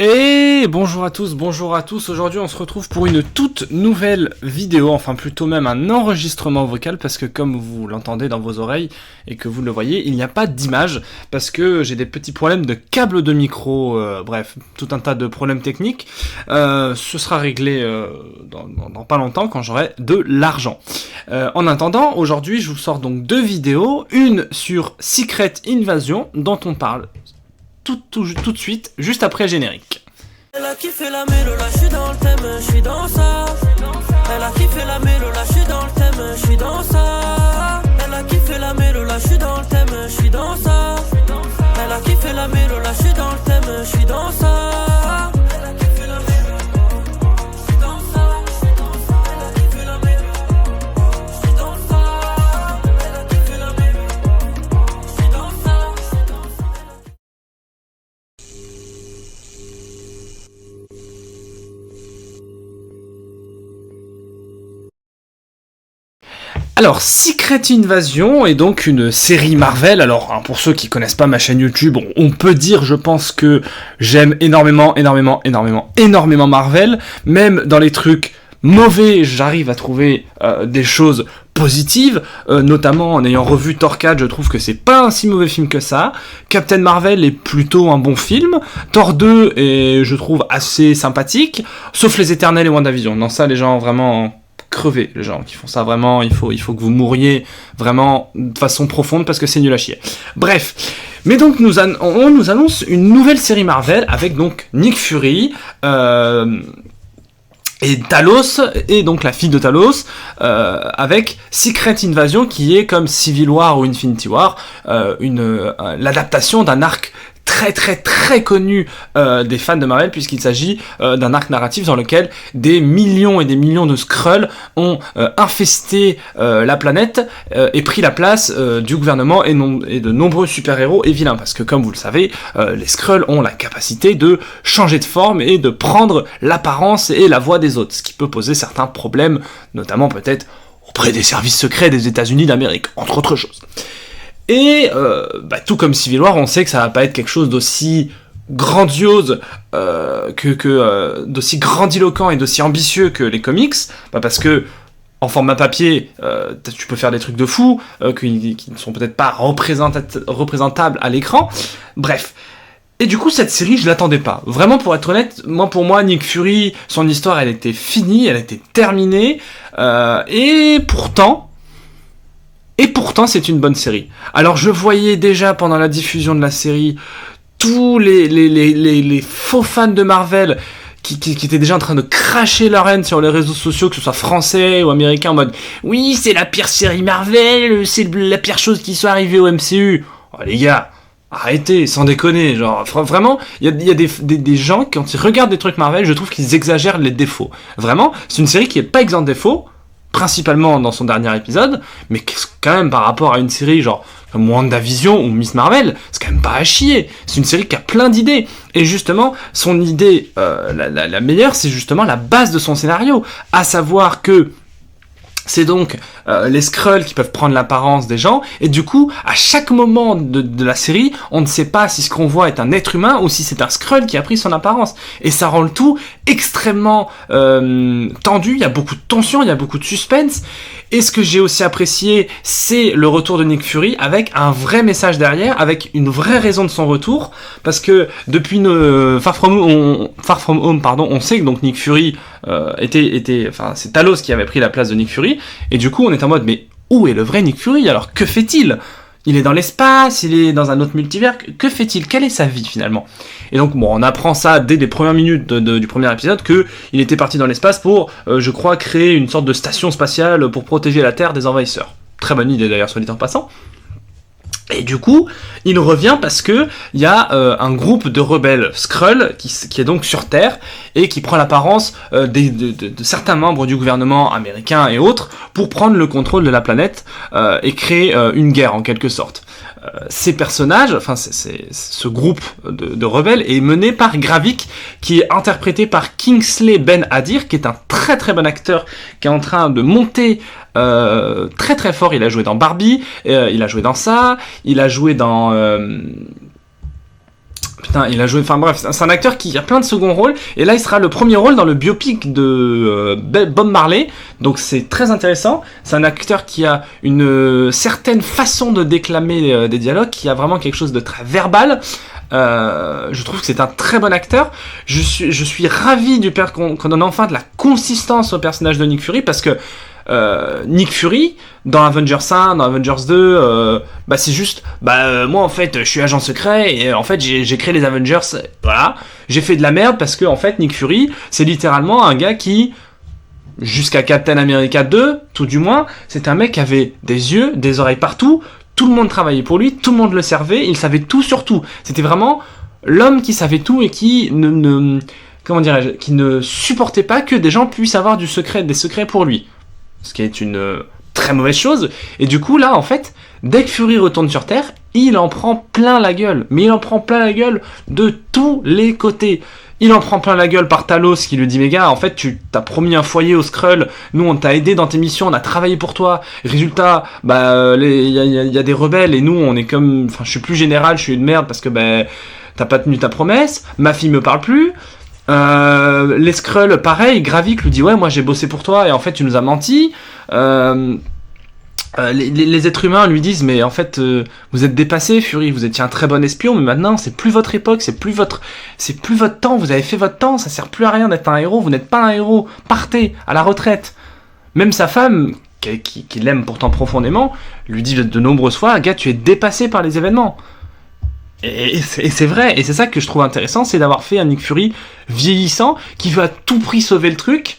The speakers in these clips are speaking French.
Et bonjour à tous, aujourd'hui on se retrouve pour une toute nouvelle vidéo, enfin plutôt même un enregistrement vocal parce que comme vous l'entendez dans vos oreilles et que vous le voyez, il n'y a pas d'image parce que j'ai des petits problèmes de câble de micro, bref, tout un tas de problèmes techniques. Ce sera réglé dans pas longtemps quand j'aurai de l'argent. En attendant, aujourd'hui je vous sors donc deux vidéos, une sur Secret Invasion dont on parle tout de suite, juste après le générique. Elle a kiffé la mélo, là j'suis dans le thème, j'suis dans ça. Elle a kiffé la mélo, là j'suis dans le thème, j'suis dans ça. Elle a kiffé la mélo, là j'suis dans le thème, j'suis dans ça. Elle a kiffé la mélo, là j'suis dans le thème, j'suis dans ça. Elle a kiffé la mélo, j'suis dans ça. Elle a kiffé la mélo, j'suis dans ça. Elle a kiffé la mélo, j'suis dans ça. Alors, Secret Invasion est donc une série Marvel. Alors, pour ceux qui connaissent pas ma chaîne YouTube, on peut dire, je pense que j'aime énormément Marvel. Même dans les trucs mauvais, j'arrive à trouver des choses positives, notamment en ayant revu Thor 4, je trouve que c'est pas un si mauvais film que ça. Captain Marvel est plutôt un bon film. Thor 2 est, je trouve, assez sympathique, sauf les Éternels et WandaVision. Non, ça, les gens vraiment crever, les gens qui font ça vraiment, il faut que vous mouriez vraiment de façon profonde parce que c'est nul à chier. Bref, mais donc on nous annonce une nouvelle série Marvel avec donc Nick Fury et Talos, et donc la fille de Talos, avec Secret Invasion qui est comme Civil War ou Infinity War, l'adaptation d'un arc très connu des fans de Marvel, puisqu'il s'agit d'un arc narratif dans lequel des millions et des millions de Skrulls ont infesté la planète et pris la place du gouvernement et de nombreux super-héros et vilains, parce que comme vous le savez, les Skrulls ont la capacité de changer de forme et de prendre l'apparence et la voix des autres, ce qui peut poser certains problèmes, notamment peut-être auprès des services secrets des États-Unis d'Amérique, entre autres choses. Et tout comme Civil War, on sait que ça va pas être quelque chose d'aussi grandiose, d'aussi grandiloquent et d'aussi ambitieux que les comics, parce que en format papier, tu peux faire des trucs de fou, qui ne sont peut-être pas représentables à l'écran. Bref. Et du coup, cette série, je l'attendais pas. Vraiment, pour être honnête, pour moi, Nick Fury, son histoire, elle était finie, elle était terminée, et pourtant, c'est une bonne série. Alors, je voyais déjà pendant la diffusion de la série tous les faux fans de Marvel qui étaient déjà en train de cracher leur haine sur les réseaux sociaux, que ce soit français ou américain, en mode « Oui, c'est la pire série Marvel, c'est la pire chose qui soit arrivée au MCU. » Oh, les gars, arrêtez, sans déconner. Genre, vraiment, il y a des gens, quand ils regardent des trucs Marvel, je trouve qu'ils exagèrent les défauts. Vraiment, c'est une série qui est pas exempte de défauts, principalement dans son dernier épisode, mais quand même par rapport à une série genre comme WandaVision ou Miss Marvel, c'est quand même pas à chier. C'est une série qui a plein d'idées. Et justement, son idée la meilleure, c'est justement la base de son scénario, à savoir que c'est donc les Skrulls qui peuvent prendre l'apparence des gens, et du coup, à chaque moment de la série, on ne sait pas si ce qu'on voit est un être humain ou si c'est un Skrull qui a pris son apparence. Et ça rend le tout extrêmement tendu, il y a beaucoup de tension, il y a beaucoup de suspense, et ce que j'ai aussi apprécié, c'est le retour de Nick Fury, avec un vrai message derrière, avec une vraie raison de son retour, parce que depuis Far From Home, on sait que donc Nick Fury c'est Talos qui avait pris la place de Nick Fury, et du coup on est en mode mais où est le vrai Nick Fury? Alors que fait-il? Il est dans l'espace, il est dans un autre multivers, que fait-il? Quelle est sa vie finalement? Et donc bon, on apprend ça dès les premières minutes du premier épisode, que il était parti dans l'espace pour, je crois, créer une sorte de station spatiale pour protéger la Terre des envahisseurs. Très bonne idée d'ailleurs, soit dit en passant. Et du coup, il revient parce que il y a un groupe de rebelles Skrull qui est donc sur Terre et qui prend l'apparence de certains membres du gouvernement américain et autres pour prendre le contrôle de la planète et créer une guerre en quelque sorte. Ces personnages, ce groupe de rebelles est mené par Gravik, qui est interprété par Kingsley Ben-Adir, qui est un très bon acteur qui est en train de monter très fort. Il a joué dans Barbie, il a joué dans ça, il a joué dans Putain, il a joué... Enfin bref, c'est un acteur qui a plein de second rôles. Et là, il sera le premier rôle dans le biopic de Bob Marley. Donc c'est très intéressant. C'est un acteur qui a une certaine façon de déclamer des dialogues, qui a vraiment quelque chose de très verbal. Je trouve que c'est un très bon acteur. Je suis ravi du père qu'on donne enfin de la consistance au personnage de Nick Fury, parce que Nick Fury dans Avengers 1, dans Avengers 2, c'est juste moi en fait je suis agent secret et en fait j'ai créé les Avengers, voilà, j'ai fait de la merde parce que en fait Nick Fury c'est littéralement un gars qui, jusqu'à Captain America 2 tout du moins, c'est un mec qui avait des yeux, des oreilles partout, tout le monde travaillait pour lui, tout le monde le servait, il savait tout sur tout. C'était vraiment l'homme qui savait tout et qui qui ne supportait pas que des gens puissent avoir des secrets pour lui. Ce qui est une très mauvaise chose. Et du coup, là, en fait, dès que Fury retourne sur Terre, il en prend plein la gueule. Mais il en prend plein la gueule de tous les côtés. Il en prend plein la gueule par Talos qui lui dit « Mais gars, en fait, tu t'as promis un foyer aux Skrulls. Nous, on t'a aidé dans tes missions, on a travaillé pour toi. Résultat, il y a des rebelles et nous, on est comme... Enfin, je suis plus général, je suis une merde parce que t'as pas tenu ta promesse. Ma fille me parle plus. » Les Skrulls, pareil, Gravik lui dit ouais, moi j'ai bossé pour toi et en fait tu nous as menti. Les êtres humains lui disent mais en fait vous êtes dépassé, Fury, vous étiez un très bon espion, mais maintenant c'est plus votre époque, c'est plus votre temps, vous avez fait votre temps, ça sert plus à rien d'être un héros, vous n'êtes pas un héros, partez à la retraite. Même sa femme, qui l'aime pourtant profondément, lui dit de nombreuses fois, gars, tu es dépassé par les événements. Et c'est vrai, et c'est ça que je trouve intéressant, c'est d'avoir fait un Nick Fury vieillissant, qui veut à tout prix sauver le truc,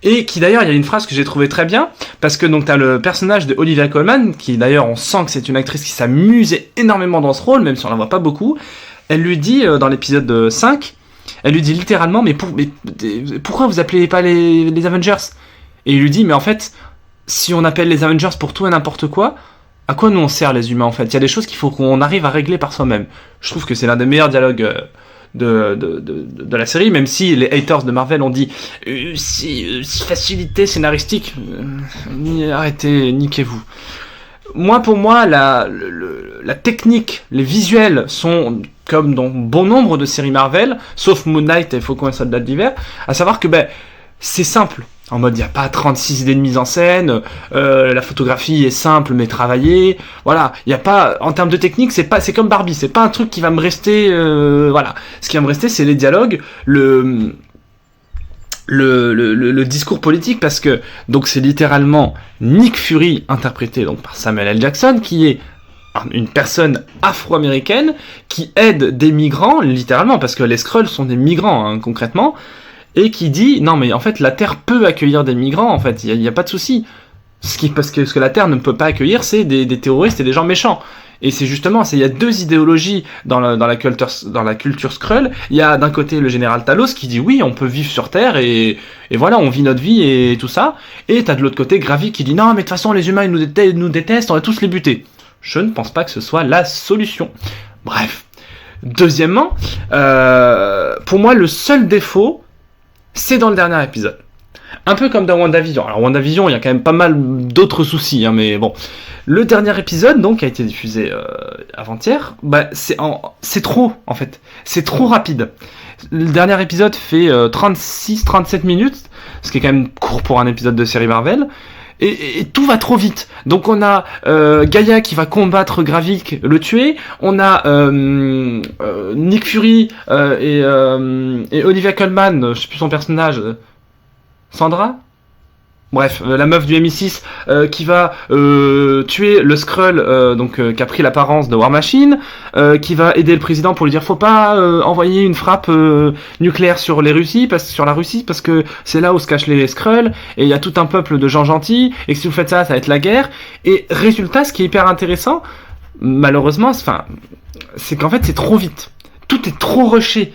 et qui d'ailleurs, il y a une phrase que j'ai trouvée très bien, parce que donc t'as le personnage de Olivia Colman, qui d'ailleurs on sent que c'est une actrice qui s'amuse énormément dans ce rôle, même si on la voit pas beaucoup. Elle lui dit, dans l'épisode 5, elle lui dit littéralement, mais pourquoi vous appelez pas les Avengers ? Et il lui dit, mais en fait, si on appelle les Avengers pour tout et n'importe quoi, à quoi nous on sert les humains en fait ? Il y a des choses qu'il faut qu'on arrive à régler par soi-même. Je trouve que c'est l'un des meilleurs dialogues de la série, même si les haters de Marvel ont dit facilité scénaristique. Arrêtez, niquez-vous. Pour moi, la technique, les visuels sont comme dans bon nombre de séries Marvel, sauf Moon Knight et Faucon et Soldat d'hiver, à savoir que c'est simple. En mode, il n'y a pas 36 idées de mise en scène, la photographie est simple mais travaillée, voilà, il n'y a pas, en termes de technique, c'est comme Barbie, c'est pas un truc qui va me rester, voilà. Ce qui va me rester, c'est les dialogues, le discours politique, parce que, donc c'est littéralement Nick Fury, interprété donc par Samuel L. Jackson, qui est une personne afro-américaine qui aide des migrants, littéralement, parce que les Skrulls sont des migrants, hein, concrètement, et qui dit non mais en fait la Terre peut accueillir des migrants, en fait il y a pas de souci, parce que ce que la Terre ne peut pas accueillir, c'est des terroristes et des gens méchants. Et c'est justement, il y a deux idéologies dans la culture Skrull. Il y a d'un côté le général Talos qui dit oui, on peut vivre sur Terre et voilà, on vit notre vie et tout ça. Et t'as de l'autre côté Gravik qui dit non mais de toute façon les humains ils nous détestent, on va tous les buter. Je ne pense pas que ce soit la solution. Bref. Deuxièmement, pour moi le seul défaut, c'est dans le dernier épisode. Un peu comme dans WandaVision. Alors WandaVision, il y a quand même pas mal d'autres soucis, hein, mais bon. Le dernier épisode, donc, qui a été diffusé avant-hier, c'est trop, en fait. C'est trop rapide. Le dernier épisode fait 36-37 minutes, ce qui est quand même court pour un épisode de série Marvel. Et tout va trop vite. Donc on a Gaïa qui va combattre Gravik, le tuer. On a Nick Fury et Olivia Colman, je sais plus son personnage, Sandra ? Bref, la meuf du MI6 qui va tuer le Skrull, qui a pris l'apparence de War Machine, qui va aider le président pour lui dire faut pas envoyer une frappe nucléaire sur la Russie parce que c'est là où se cachent les Skrulls et il y a tout un peuple de gens gentils et que si vous faites ça va être la guerre. Et résultat, ce qui est hyper intéressant, malheureusement, c'est qu'en fait c'est trop vite. Tout est trop rushé.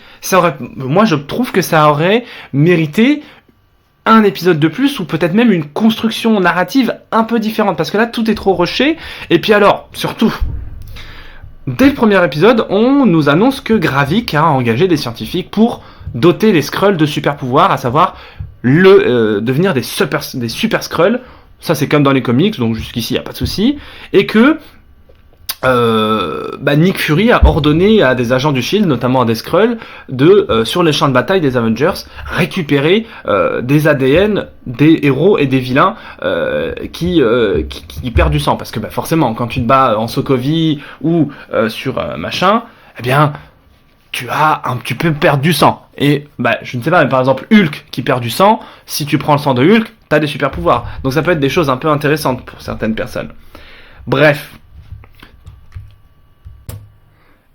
Moi je trouve que ça aurait mérité un épisode de plus ou peut-être même une construction narrative un peu différente, parce que là tout est trop rushé. Et puis alors, surtout, dès le premier épisode, on nous annonce que Gravik a engagé des scientifiques pour doter les Skrulls de super pouvoirs, à savoir devenir des super Skrulls. Ça c'est comme dans les comics, donc jusqu'ici il n'y a pas de souci. Et que Nick Fury a ordonné à des agents du Shield, notamment à des Skrulls, de sur les champs de bataille des Avengers récupérer des ADN des héros et des vilains qui perdent du sang, parce que forcément quand tu te bats en Sokovie ou sur machin, eh bien tu peux perdre du sang. Et je ne sais pas, mais par exemple Hulk qui perd du sang, si tu prends le sang de Hulk, t'as des super pouvoirs. Donc ça peut être des choses un peu intéressantes pour certaines personnes. Bref.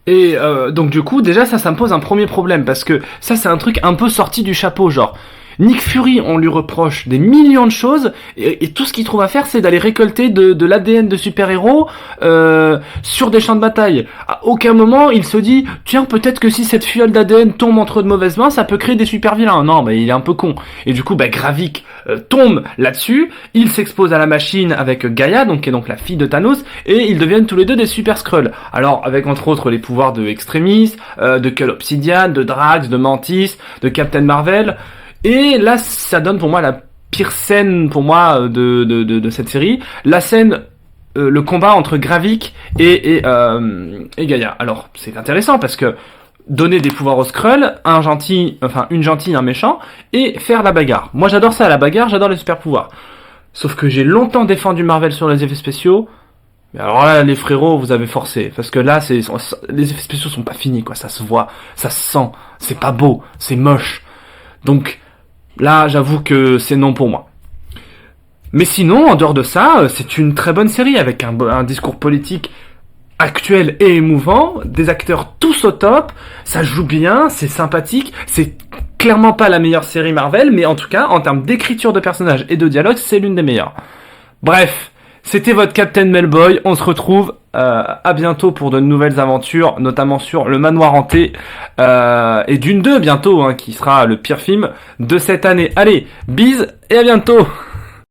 Et donc du coup, déjà ça me pose un premier problème, parce que ça c'est un truc un peu sorti du chapeau, genre Nick Fury, on lui reproche des millions de choses, et tout ce qu'il trouve à faire, c'est d'aller récolter de l'ADN de super-héros sur des champs de bataille. À aucun moment, il se dit, tiens, peut-être que si cette fiole d'ADN tombe entre de mauvaises mains, ça peut créer des super-vilains. Non, il est un peu con. Et du coup, Gravik tombe là-dessus, il s'expose à la machine avec Gaia, qui est donc la fille de Thanos, et ils deviennent tous les deux des super Skrulls. Alors, avec entre autres les pouvoirs de Extremis, de Cull Obsidian, de Drax, de Mantis, de Captain Marvel. Et là, ça donne pour moi la pire scène pour moi de cette série. La scène, le combat entre Gravik et Gaia. Alors, c'est intéressant parce que donner des pouvoirs aux Skrulls, une gentille, un méchant, et faire la bagarre. Moi, j'adore ça, la bagarre, j'adore les super pouvoirs. Sauf que j'ai longtemps défendu Marvel sur les effets spéciaux. Mais alors là, les frérots, vous avez forcé. Parce que là, les effets spéciaux sont pas finis, quoi. Ça se voit, ça se sent. C'est pas beau, c'est moche. Donc, là, j'avoue que c'est non pour moi. Mais sinon, en dehors de ça, c'est une très bonne série avec un discours politique actuel et émouvant, des acteurs tous au top, ça joue bien, c'est sympathique, c'est clairement pas la meilleure série Marvel, mais en tout cas, en termes d'écriture de personnages et de dialogue, c'est l'une des meilleures. Bref, c'était votre Captain Melboy, on se retrouve à bientôt pour de nouvelles aventures, notamment sur le Manoir Hanté, et Dune 2 bientôt, qui sera le pire film de cette année. Allez, bise et à bientôt.